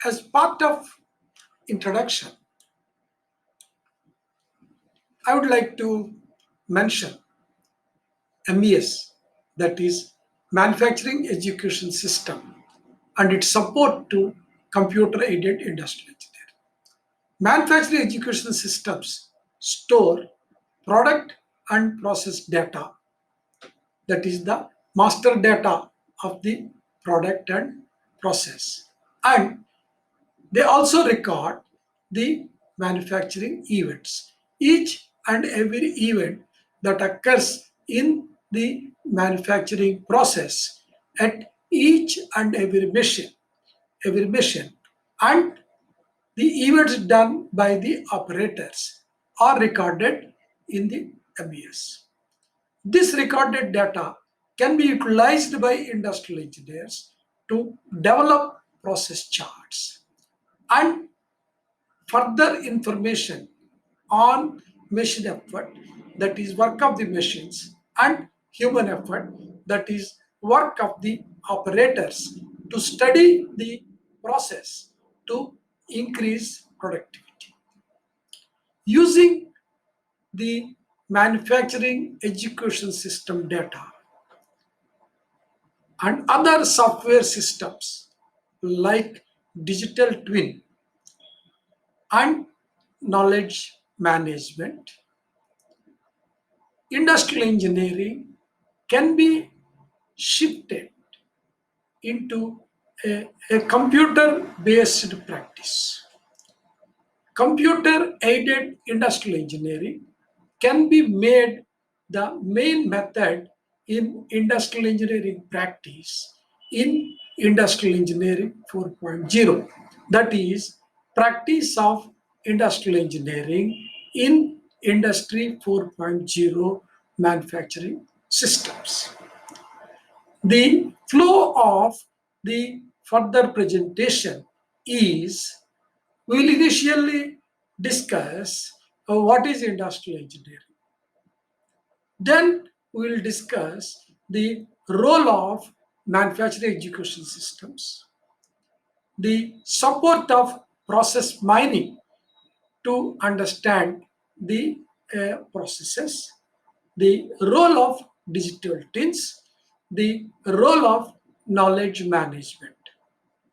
as part of introduction, I would like to mention MES, that is Manufacturing Education System, and its support to computer-aided industrial engineering. Manufacturing education systems store product and process data, that is the master data of the product and process, and they also record the manufacturing events. Each and every event that occurs in the manufacturing process at each and every machine, and the events done by the operators are recorded in the MES. This recorded data can be utilized by industrial engineers to develop process charts and further information on machine effort, that is work of the machines, and human effort, that is work of the operators, to study the process to increase productivity. Using the manufacturing education system data and other software systems like digital twin and knowledge management, industrial engineering can be shifted into a computer based practice. Computer aided industrial engineering can be made the main method in industrial engineering practice in Industrial Engineering 4.0, that is, practice of industrial engineering in Industry 4.0 manufacturing systems. The flow of the further presentation is, we will initially discuss what is industrial engineering. Then we will discuss the role of manufacturing education systems, the support of process mining to understand the processes, the role of digital twins, the role of knowledge management.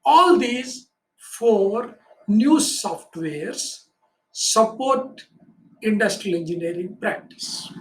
All these four new softwares support industrial engineering practice.